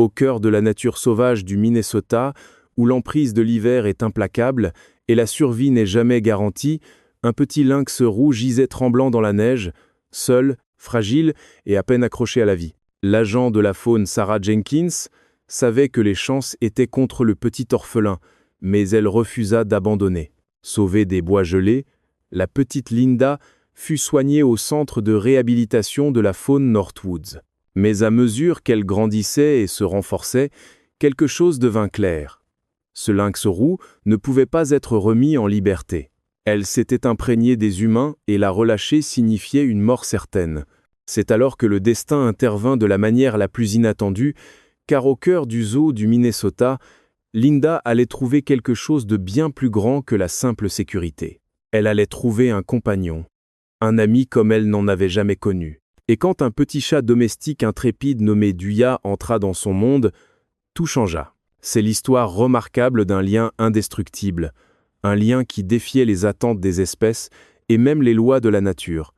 Au cœur de la nature sauvage du Minnesota, où l'emprise de l'hiver est implacable et la survie n'est jamais garantie, un petit lynx roux gisait tremblant dans la neige, seul, fragile et à peine accroché à la vie. L'agent de la faune Sarah Jenkins savait que les chances étaient contre le petit orphelin, mais elle refusa d'abandonner. Sauvée des bois gelés, la petite Linda fut soignée au centre de réhabilitation de la faune Northwoods. Mais à mesure qu'elle grandissait et se renforçait, quelque chose devint clair. Ce lynx roux ne pouvait pas être remis en liberté. Elle s'était imprégnée des humains et la relâcher signifiait une mort certaine. C'est alors que le destin intervint de la manière la plus inattendue, car au cœur du zoo du Minnesota, Linda allait trouver quelque chose de bien plus grand que la simple sécurité. Elle allait trouver un compagnon, un ami comme elle n'en avait jamais connu. Et quand un petit chat domestique intrépide nommé Duya entra dans son monde, tout changea. C'est l'histoire remarquable d'un lien indestructible, un lien qui défiait les attentes des espèces et même les lois de la nature.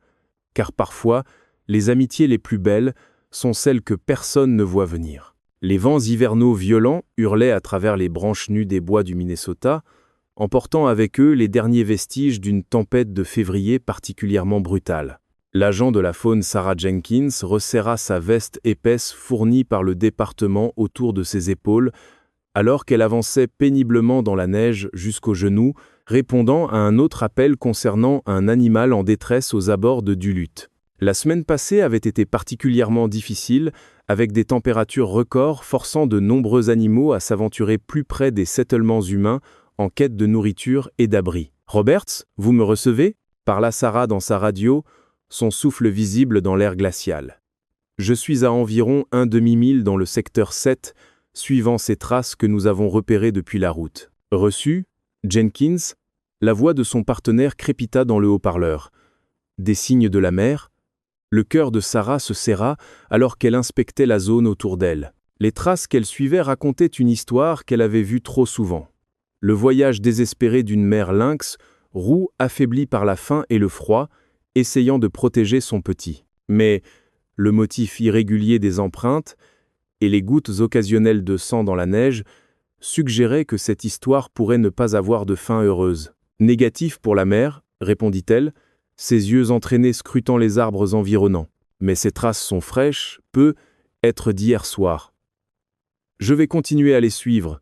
Car parfois, les amitiés les plus belles sont celles que personne ne voit venir. Les vents hivernaux violents hurlaient à travers les branches nues des bois du Minnesota, emportant avec eux les derniers vestiges d'une tempête de février particulièrement brutale. L'agent de la faune Sarah Jenkins resserra sa veste épaisse fournie par le département autour de ses épaules, alors qu'elle avançait péniblement dans la neige jusqu'aux genoux, répondant à un autre appel concernant un animal en détresse aux abords de Duluth. La semaine passée avait été particulièrement difficile, avec des températures records forçant de nombreux animaux à s'aventurer plus près des settlements humains en quête de nourriture et d'abri. « Roberts, vous me recevez » parla Sarah dans sa radio, son souffle visible dans l'air glacial. « Je suis à environ un demi-mille dans le secteur 7, suivant ces traces que nous avons repérées depuis la route. » Reçu, Jenkins, la voix de son partenaire crépita dans le haut-parleur. Des signes de la mer? Le cœur de Sarah se serra alors qu'elle inspectait la zone autour d'elle. Les traces qu'elle suivait racontaient une histoire qu'elle avait vue trop souvent. Le voyage désespéré d'une mère lynx, roux affaiblie par la faim et le froid, essayant de protéger son petit. Mais le motif irrégulier des empreintes et les gouttes occasionnelles de sang dans la neige suggéraient que cette histoire pourrait ne pas avoir de fin heureuse. « Négatif pour la mère » répondit-elle, ses yeux entraînés scrutant les arbres environnants. « Mais ces traces sont fraîches, peut être d'hier soir. Je vais continuer à les suivre. »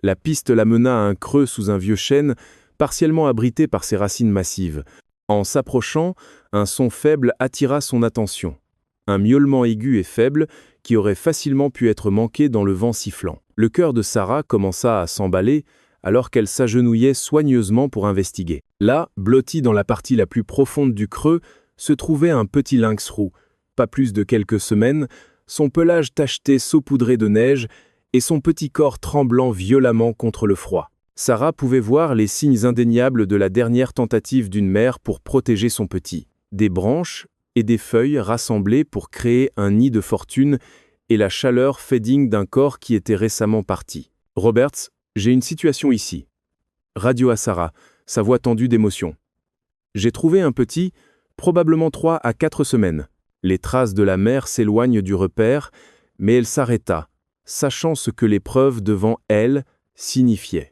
La piste la mena à un creux sous un vieux chêne, partiellement abrité par ses racines massives. En s'approchant, un son faible attira son attention. Un miaulement aigu et faible qui aurait facilement pu être manqué dans le vent sifflant. Le cœur de Sarah commença à s'emballer alors qu'elle s'agenouillait soigneusement pour investiguer. Là, blotti dans la partie la plus profonde du creux, se trouvait un petit lynx roux. Pas plus de quelques semaines, son pelage tacheté saupoudré de neige et son petit corps tremblant violemment contre le froid. Sarah pouvait voir les signes indéniables de la dernière tentative d'une mère pour protéger son petit. Des branches et des feuilles rassemblées pour créer un nid de fortune et la chaleur fait digne d'un corps qui était récemment parti. « Roberts, j'ai une situation ici. » Radio à Sarah, sa voix tendue d'émotion. « J'ai trouvé un petit, probablement 3 à 4 semaines. Les traces de la mère s'éloignent du repère, mais elle s'arrêta, sachant ce que l'épreuve devant elle signifiait.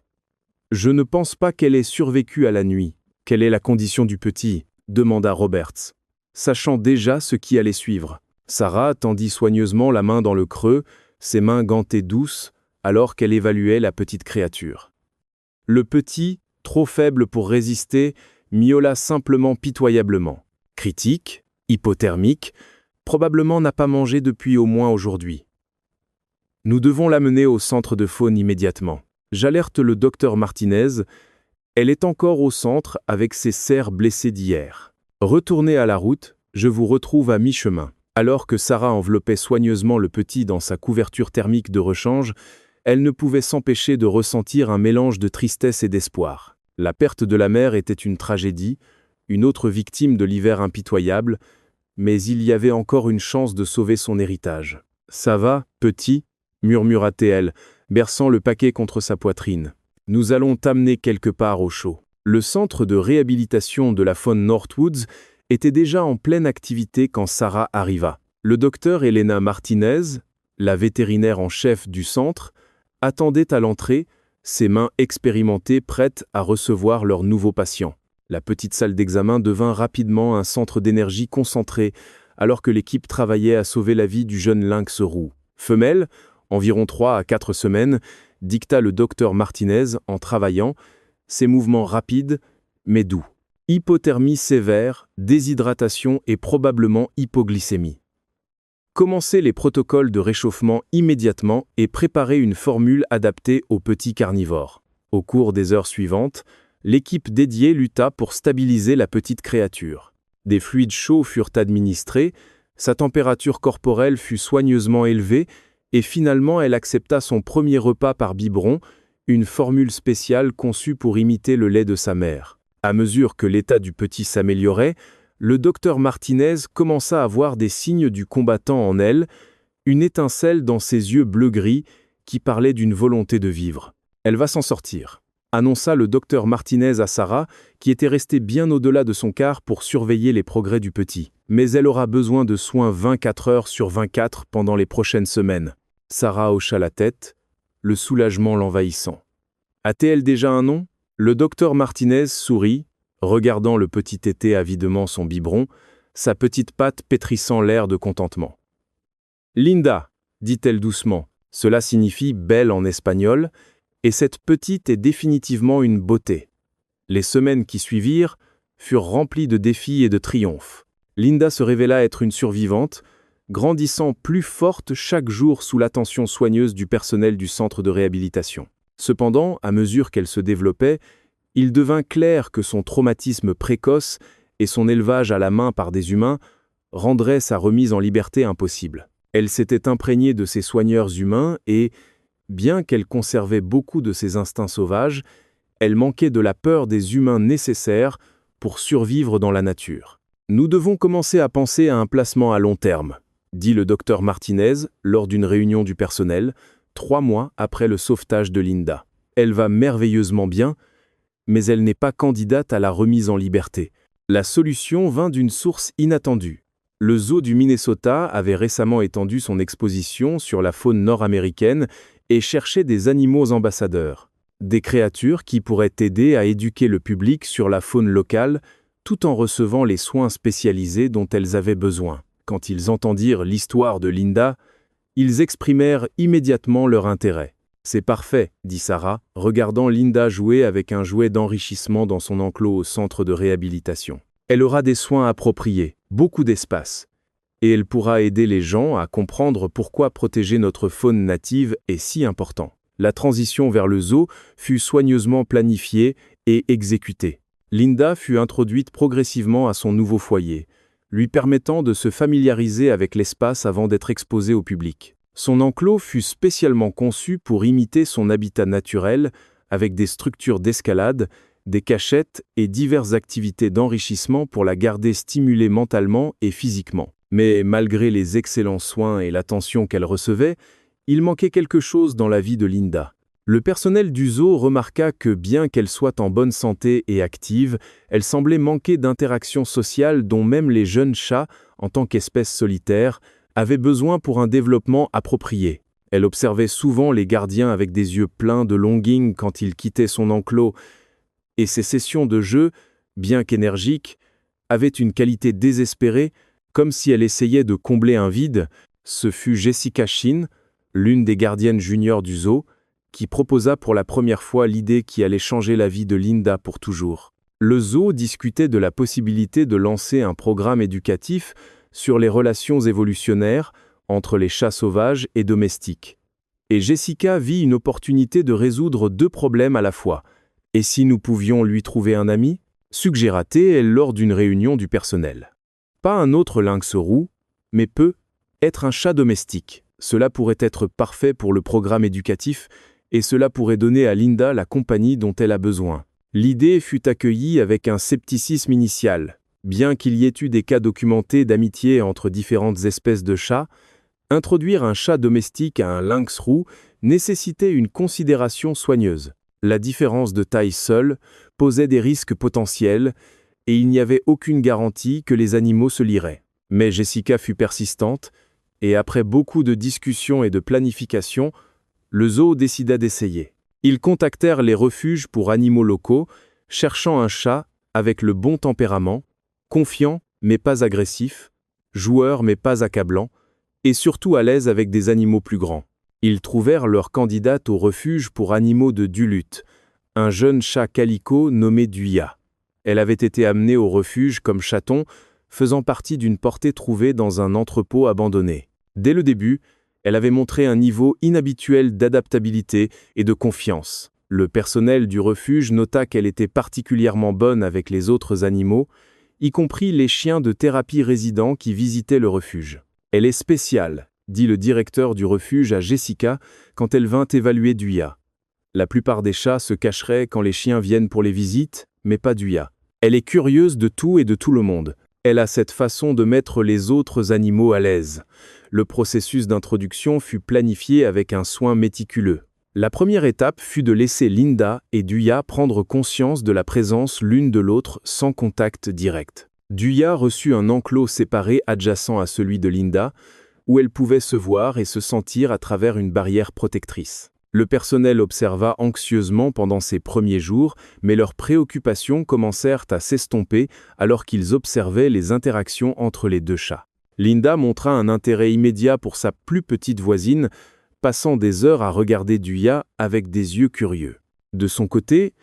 Je ne pense pas qu'elle ait survécu à la nuit. Quelle est la condition du petit ? Demanda Roberts, sachant déjà ce qui allait suivre. Sarah tendit soigneusement la main dans le creux, ses mains gantées douces, alors qu'elle évaluait la petite créature. Le petit, trop faible pour résister, miaula simplement pitoyablement. Critique, hypothermique, probablement n'a pas mangé depuis au moins aujourd'hui. Nous devons l'amener au centre de faune immédiatement. J'alerte le docteur Martinez. Elle est encore au centre avec ses cerfs blessés d'hier. Retournez à la route, je vous retrouve à mi-chemin. Alors que Sarah enveloppait soigneusement le petit dans sa couverture thermique de rechange, elle ne pouvait s'empêcher de ressentir un mélange de tristesse et d'espoir. La perte de la mère était une tragédie, une autre victime de l'hiver impitoyable, mais il y avait encore une chance de sauver son héritage. « Ça va, petit ?» murmura-t-elle, berçant le paquet contre sa poitrine. « Nous allons t'amener quelque part au chaud. » Le centre de réhabilitation de la faune Northwoods était déjà en pleine activité quand Sarah arriva. Le docteur Elena Martinez, la vétérinaire en chef du centre, attendait à l'entrée, ses mains expérimentées prêtes à recevoir leurs nouveaux patients. La petite salle d'examen devint rapidement un centre d'énergie concentré, alors que l'équipe travaillait à sauver la vie du jeune lynx roux. Femelle, environ 3 à 4 semaines, dicta le docteur Martinez en travaillant, ses mouvements rapides, mais doux. Hypothermie sévère, déshydratation et probablement hypoglycémie. Commencez les protocoles de réchauffement immédiatement et préparez une formule adaptée aux petits carnivores. Au cours des heures suivantes, l'équipe dédiée lutta pour stabiliser la petite créature. Des fluides chauds furent administrés, sa température corporelle fut soigneusement élevée et finalement elle accepta son premier repas par biberon, une formule spéciale conçue pour imiter le lait de sa mère. À mesure que l'état du petit s'améliorait, le docteur Martinez commença à voir des signes du combattant en elle, une étincelle dans ses yeux bleu-gris qui parlait d'une volonté de vivre. « Elle va s'en sortir », annonça le docteur Martinez à Sarah, qui était restée bien au-delà de son quart pour surveiller les progrès du petit. Mais elle aura besoin de soins 24 heures sur 24 pendant les prochaines semaines. Sarah hocha la tête, le soulagement l'envahissant. « A-t-elle déjà un nom ?» Le docteur Martinez sourit, regardant le petit tété avidement son biberon, sa petite patte pétrissant l'air de contentement. « Linda, dit-elle doucement, cela signifie « belle » en espagnol, et cette petite est définitivement une beauté. Les semaines qui suivirent furent remplies de défis et de triomphes. Linda se révéla être une survivante, grandissant plus forte chaque jour sous l'attention soigneuse du personnel du centre de réhabilitation. Cependant, à mesure qu'elle se développait, il devint clair que son traumatisme précoce et son élevage à la main par des humains rendraient sa remise en liberté impossible. Elle s'était imprégnée de ses soigneurs humains et, bien qu'elle conservait beaucoup de ses instincts sauvages, elle manquait de la peur des humains nécessaires pour survivre dans la nature. « Nous devons commencer à penser à un placement à long terme », dit le docteur Martinez lors d'une réunion du personnel, 3 mois après le sauvetage de Linda. Elle va merveilleusement bien, mais elle n'est pas candidate à la remise en liberté. La solution vint d'une source inattendue. Le zoo du Minnesota avait récemment étendu son exposition sur la faune nord-américaine et cherchait des animaux ambassadeurs, des créatures qui pourraient aider à éduquer le public sur la faune locale tout en recevant les soins spécialisés dont elles avaient besoin. Quand ils entendirent l'histoire de Linda, ils exprimèrent immédiatement leur intérêt. « C'est parfait, » dit Sarah, regardant Linda jouer avec un jouet d'enrichissement dans son enclos au centre de réhabilitation. « Elle aura des soins appropriés, beaucoup d'espace, et elle pourra aider les gens à comprendre pourquoi protéger notre faune native est si important. » La transition vers le zoo fut soigneusement planifiée et exécutée. Linda fut introduite progressivement à son nouveau foyer, lui permettant de se familiariser avec l'espace avant d'être exposée au public. Son enclos fut spécialement conçu pour imiter son habitat naturel, avec des structures d'escalade, des cachettes et diverses activités d'enrichissement pour la garder stimulée mentalement et physiquement. Mais malgré les excellents soins et l'attention qu'elle recevait, il manquait quelque chose dans la vie de Linda. Le personnel du zoo remarqua que bien qu'elle soit en bonne santé et active, elle semblait manquer d'interactions sociales dont même les jeunes chats, en tant qu'espèces solitaires, avaient besoin pour un développement approprié. Elle observait souvent les gardiens avec des yeux pleins de longing quand ils quittaient son enclos, et ses sessions de jeu, bien qu'énergiques, avaient une qualité désespérée, comme si elle essayait de combler un vide. Ce fut Jessica Shinn, l'une des gardiennes juniors du zoo, qui proposa pour la première fois l'idée qui allait changer la vie de Linda pour toujours. Le zoo discutait de la possibilité de lancer un programme éducatif sur les relations évolutionnaires entre les chats sauvages et domestiques. Et Jessica vit une opportunité de résoudre 2 problèmes à la fois. « Et si nous pouvions lui trouver un ami ?» suggéra-t-elle lors d'une réunion du personnel. Pas un autre lynx roux, mais être un chat domestique. Cela pourrait être parfait pour le programme éducatif et cela pourrait donner à Linda la compagnie dont elle a besoin. L'idée fut accueillie avec un scepticisme initial. Bien qu'il y ait eu des cas documentés d'amitié entre différentes espèces de chats, introduire un chat domestique à un lynx roux nécessitait une considération soigneuse. La différence de taille seule posait des risques potentiels et il n'y avait aucune garantie que les animaux se lieraient. Mais Jessica fut persistante Et après beaucoup de discussions et de planification, le zoo décida d'essayer. Ils contactèrent les refuges pour animaux locaux, cherchant un chat avec le bon tempérament, confiant mais pas agressif, joueur mais pas accablant, et surtout à l'aise avec des animaux plus grands. Ils trouvèrent leur candidate au refuge pour animaux de Duluth, un jeune chat calico nommé Duya. Elle avait été amenée au refuge comme chaton, faisant partie d'une portée trouvée dans un entrepôt abandonné. Dès le début, elle avait montré un niveau inhabituel d'adaptabilité et de confiance. Le personnel du refuge nota qu'elle était particulièrement bonne avec les autres animaux, y compris les chiens de thérapie résidents qui visitaient le refuge. « Elle est spéciale », dit le directeur du refuge à Jessica quand elle vint évaluer Duya. La plupart des chats se cacheraient quand les chiens viennent pour les visites, mais pas Duya. Elle est curieuse de tout et de tout le monde. Elle a cette façon de mettre les autres animaux à l'aise. Le processus d'introduction fut planifié avec un soin méticuleux. La première étape fut de laisser Linda et Duya prendre conscience de la présence l'une de l'autre sans contact direct. Duya reçut un enclos séparé adjacent à celui de Linda, où elle pouvait se voir et se sentir à travers une barrière protectrice. Le personnel observa anxieusement pendant ces premiers jours, mais leurs préoccupations commencèrent à s'estomper alors qu'ils observaient les interactions entre les deux chats. Linda montra un intérêt immédiat pour sa plus petite voisine, passant des heures à regarder Duya avec des yeux curieux. De son côté,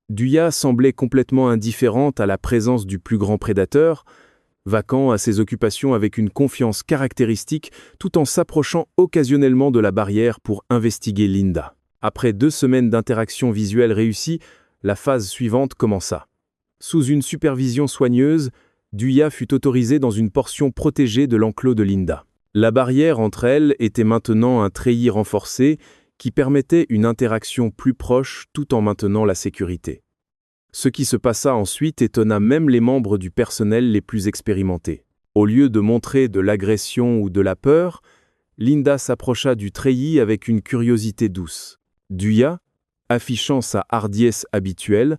Duya semblait complètement indifférente à la présence du plus grand prédateur, vacant à ses occupations avec une confiance caractéristique tout en s'approchant occasionnellement de la barrière pour investiguer Linda. Après 2 semaines d'interaction visuelle réussie, la phase suivante commença. Sous une supervision soigneuse, Duya fut autorisée dans une portion protégée de l'enclos de Linda. La barrière entre elles était maintenant un treillis renforcé qui permettait une interaction plus proche tout en maintenant la sécurité. Ce qui se passa ensuite étonna même les membres du personnel les plus expérimentés. Au lieu de montrer de l'agression ou de la peur, Linda s'approcha du treillis avec une curiosité douce. Duya, affichant sa hardiesse habituelle,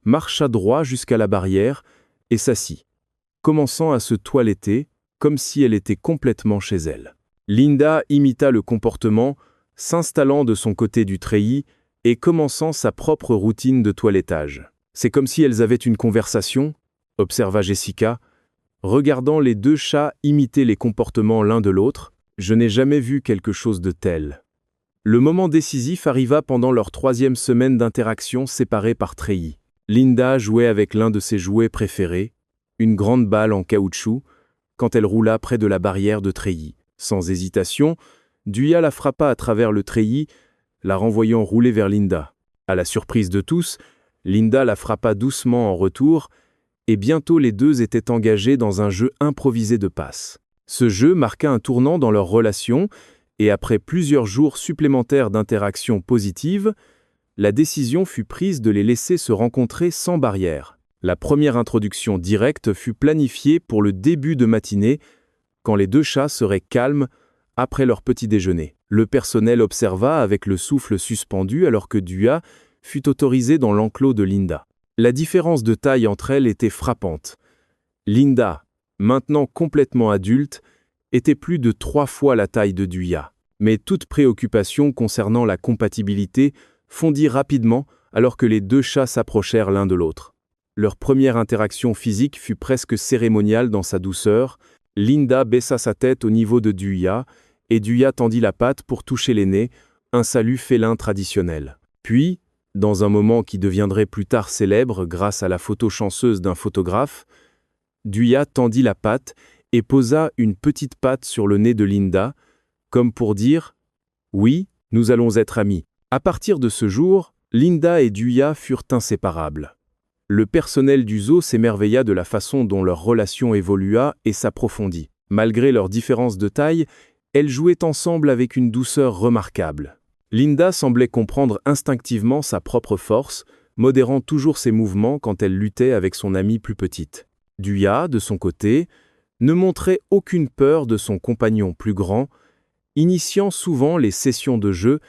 marcha droit jusqu'à la barrière et s'assit, commençant à se toiletter comme si elle était complètement chez elle. Linda imita le comportement, s'installant de son côté du treillis et commençant sa propre routine de toilettage. C'est comme si elles avaient une conversation, observa Jessica, regardant les 2 chats imiter les comportements l'un de l'autre. Je n'ai jamais vu quelque chose de tel. Le moment décisif arriva pendant leur 3e semaine d'interaction séparée par treillis. Linda jouait avec l'un de ses jouets préférés, une grande balle en caoutchouc, quand elle roula près de la barrière de treillis. Sans hésitation, Duya la frappa à travers le treillis, la renvoyant rouler vers Linda. À la surprise de tous, Linda la frappa doucement en retour, et bientôt les deux étaient engagés dans un jeu improvisé de passes. Ce jeu marqua un tournant dans leur relation, et après plusieurs jours supplémentaires d'interaction positive, la décision fut prise de les laisser se rencontrer sans barrière. La première introduction directe fut planifiée pour le début de matinée, quand les 2 chats seraient calmes après leur petit déjeuner. Le personnel observa avec le souffle suspendu alors que Duya fut autorisée dans l'enclos de Linda. La différence de taille entre elles était frappante. Linda, maintenant complètement adulte, était plus de 3 fois la taille de Duya. Mais toute préoccupation concernant la compatibilité fondit rapidement alors que les 2 chats s'approchèrent l'un de l'autre. Leur première interaction physique fut presque cérémoniale dans sa douceur. Linda baissa sa tête au niveau de Duya, et Duya tendit la patte pour toucher les nez, un salut félin traditionnel. Puis, dans un moment qui deviendrait plus tard célèbre grâce à la photo chanceuse d'un photographe, Duya tendit la patte et posa une petite patte sur le nez de Linda, comme pour dire « Oui, nous allons être amis ». À partir de ce jour, Linda et Duya furent inséparables. Le personnel du zoo s'émerveilla de la façon dont leur relation évolua et s'approfondit. Malgré leurs différences de taille, elles jouaient ensemble avec une douceur remarquable. Linda semblait comprendre instinctivement sa propre force, modérant toujours ses mouvements quand elle luttait avec son amie plus petite. Duya, de son côté, ne montrait aucune peur de son compagnon plus grand, initiant souvent les sessions de jeu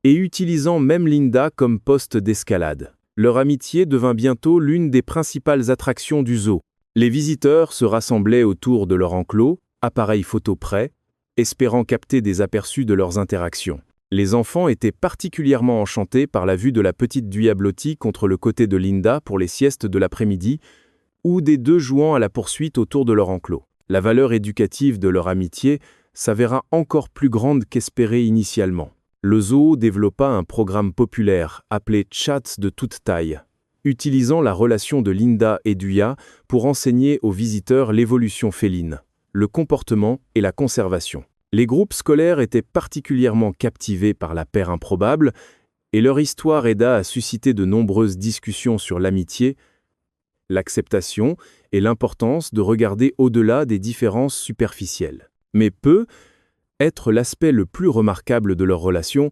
et utilisant même Linda comme poste d'escalade. Leur amitié devint bientôt l'une des principales attractions du zoo. Les visiteurs se rassemblaient autour de leur enclos, appareil photo prêt, espérant capter des aperçus de leurs interactions. Les enfants étaient particulièrement enchantés par la vue de la petite Duya blottie contre le côté de Linda pour les siestes de l'après-midi, ou des deux jouant à la poursuite autour de leur enclos. La valeur éducative de leur amitié s'avéra encore plus grande qu'espéré initialement. Le zoo développa un programme populaire appelé Chats de toute taille, utilisant la relation de Linda et Duya pour enseigner aux visiteurs l'évolution féline, le comportement et la conservation. Les groupes scolaires étaient particulièrement captivés par la paire improbable et leur histoire aida à susciter de nombreuses discussions sur l'amitié, l'acceptation et l'importance de regarder au-delà des différences superficielles. Mais être l'aspect le plus remarquable de leur relation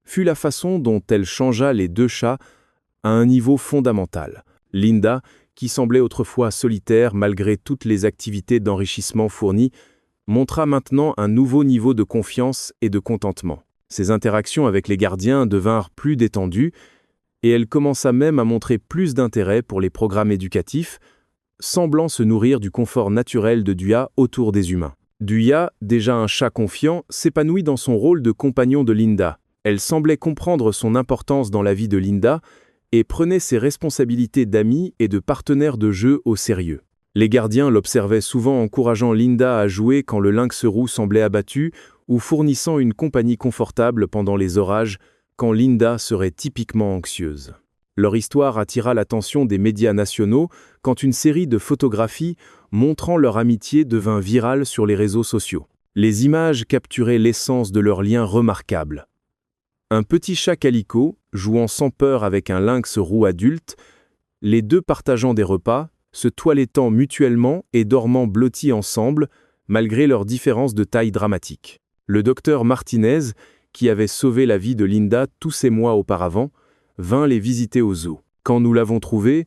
fut la façon dont elle changea les deux chats à un niveau fondamental. Linda, qui semblait autrefois solitaire malgré toutes les activités d'enrichissement fournies, montra maintenant un nouveau niveau de confiance et de contentement. Ses interactions avec les gardiens devinrent plus détendues et elle commença même à montrer plus d'intérêt pour les programmes éducatifs, semblant se nourrir du confort naturel de Duya autour des humains. Duya, déjà un chat confiant, s'épanouit dans son rôle de compagnon de Linda. Elle semblait comprendre son importance dans la vie de Linda et prenait ses responsabilités d'amie et de partenaire de jeu au sérieux. Les gardiens l'observaient souvent encourageant Linda à jouer quand le lynx roux semblait abattu ou fournissant une compagnie confortable pendant les orages quand Linda serait typiquement anxieuse. Leur histoire attira l'attention des médias nationaux quand une série de photographies montrant leur amitié devint virale sur les réseaux sociaux. Les images capturaient l'essence de leur lien remarquable. Un petit chat calico, jouant sans peur avec un lynx roux adulte, les deux partageant des repas, se toilettant mutuellement et dormant blottis ensemble, malgré leurs différences de taille dramatiques. Le docteur Martinez, qui avait sauvé la vie de Linda tous ces mois auparavant, vint les visiter au zoo. Quand nous l'avons trouvée,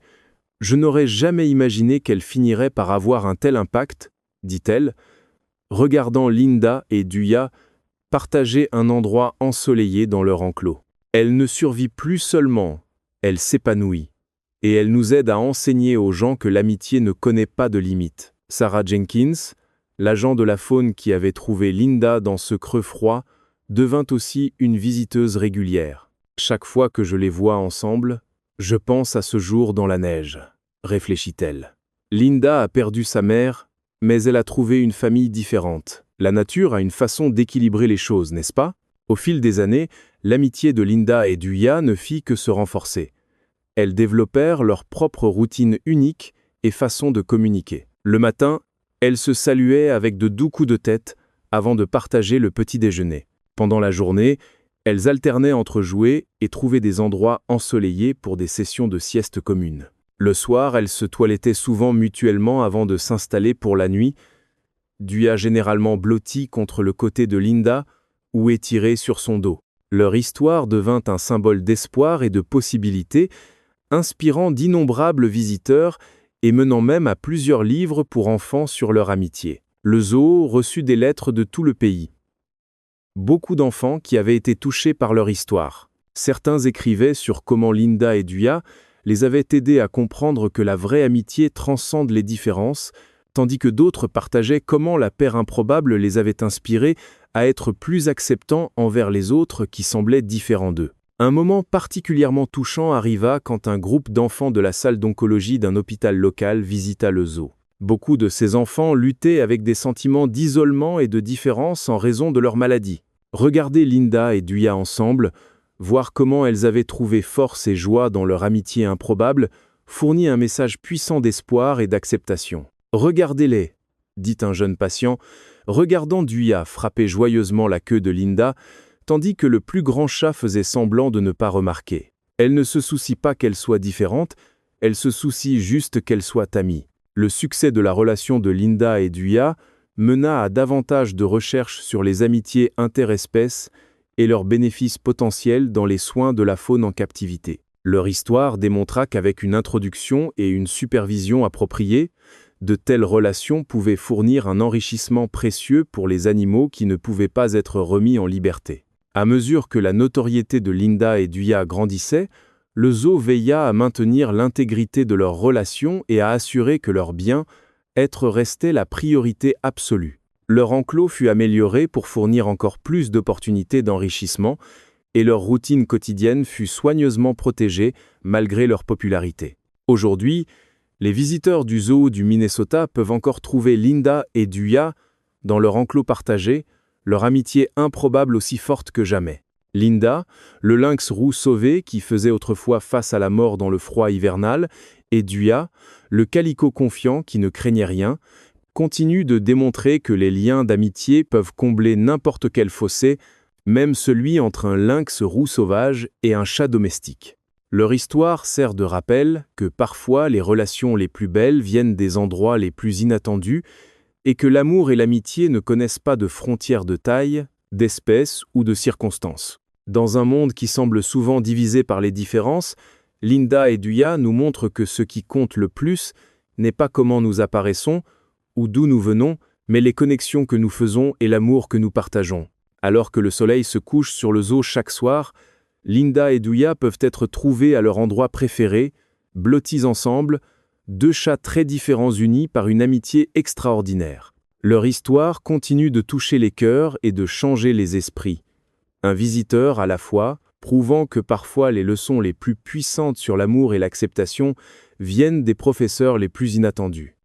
je n'aurais jamais imaginé qu'elle finirait par avoir un tel impact, dit-elle, regardant Linda et Duya partager un endroit ensoleillé dans leur enclos. Elle ne survit plus seulement, elle s'épanouit. Et elle nous aide à enseigner aux gens que l'amitié ne connaît pas de limites. Sarah Jenkins, l'agent de la faune qui avait trouvé Linda dans ce creux froid, devint aussi une visiteuse régulière. Chaque fois que je les vois ensemble, je pense à ce jour dans la neige, réfléchit-elle. Linda a perdu sa mère, mais elle a trouvé une famille différente. La nature a une façon d'équilibrer les choses, n'est-ce pas? Au fil des années, l'amitié de Linda et Duya ne fit que se renforcer. Elles développèrent leur propre routine unique et façon de communiquer. Le matin, elles se saluaient avec de doux coups de tête avant de partager le petit déjeuner. Pendant la journée, elles alternaient entre jouer et trouver des endroits ensoleillés pour des sessions de sieste communes. Le soir, elles se toilettaient souvent mutuellement avant de s'installer pour la nuit, Duya généralement blottie contre le côté de Linda ou étirée sur son dos. Leur histoire devint un symbole d'espoir et de possibilités, inspirant d'innombrables visiteurs et menant même à plusieurs livres pour enfants sur leur amitié. Le zoo reçut des lettres de tout le pays. Beaucoup d'enfants qui avaient été touchés par leur histoire. Certains écrivaient sur comment Linda et Duya les avaient aidés à comprendre que la vraie amitié transcende les différences, tandis que d'autres partageaient comment la paire improbable les avait inspirés à être plus acceptants envers les autres qui semblaient différents d'eux. Un moment particulièrement touchant arriva quand un groupe d'enfants de la salle d'oncologie d'un hôpital local visita le zoo. Beaucoup de ces enfants luttaient avec des sentiments d'isolement et de différence en raison de leur maladie. Regarder Linda et Duya ensemble, voir comment elles avaient trouvé force et joie dans leur amitié improbable, fournit un message puissant d'espoir et d'acceptation. « Regardez-les », dit un jeune patient, regardant Duya frapper joyeusement la queue de Linda, tandis que le plus grand chat faisait semblant de ne pas remarquer. Elle ne se soucie pas qu'elle soit différente, elle se soucie juste qu'elle soit amie. Le succès de la relation de Linda et Duya mena à davantage de recherches sur les amitiés interespèces et leurs bénéfices potentiels dans les soins de la faune en captivité. Leur histoire démontra qu'avec une introduction et une supervision appropriées, de telles relations pouvaient fournir un enrichissement précieux pour les animaux qui ne pouvaient pas être remis en liberté. À mesure que la notoriété de Linda et Duya grandissait, le zoo veilla à maintenir l'intégrité de leurs relations et à assurer que leur bien-être restait la priorité absolue. Leur enclos fut amélioré pour fournir encore plus d'opportunités d'enrichissement, et leur routine quotidienne fut soigneusement protégée malgré leur popularité. Aujourd'hui, les visiteurs du zoo du Minnesota peuvent encore trouver Linda et Duya dans leur enclos partagé, leur amitié improbable aussi forte que jamais. Linda, le lynx roux sauvé qui faisait autrefois face à la mort dans le froid hivernal, et Duya, le calicot confiant qui ne craignait rien, continuent de démontrer que les liens d'amitié peuvent combler n'importe quel fossé, même celui entre un lynx roux sauvage et un chat domestique. Leur histoire sert de rappel que parfois les relations les plus belles viennent des endroits les plus inattendus et que l'amour et l'amitié ne connaissent pas de frontières de taille, d'espèce ou de circonstances. Dans un monde qui semble souvent divisé par les différences, Linda et Duya nous montrent que ce qui compte le plus n'est pas comment nous apparaissons ou d'où nous venons, mais les connexions que nous faisons et l'amour que nous partageons. Alors que le soleil se couche sur le zoo chaque soir, Linda et Duya peuvent être trouvés à leur endroit préféré, blottis ensemble, deux chats très différents unis par une amitié extraordinaire. Leur histoire continue de toucher les cœurs et de changer les esprits. Un visiteur à la fois, prouvant que parfois les leçons les plus puissantes sur l'amour et l'acceptation viennent des professeurs les plus inattendus.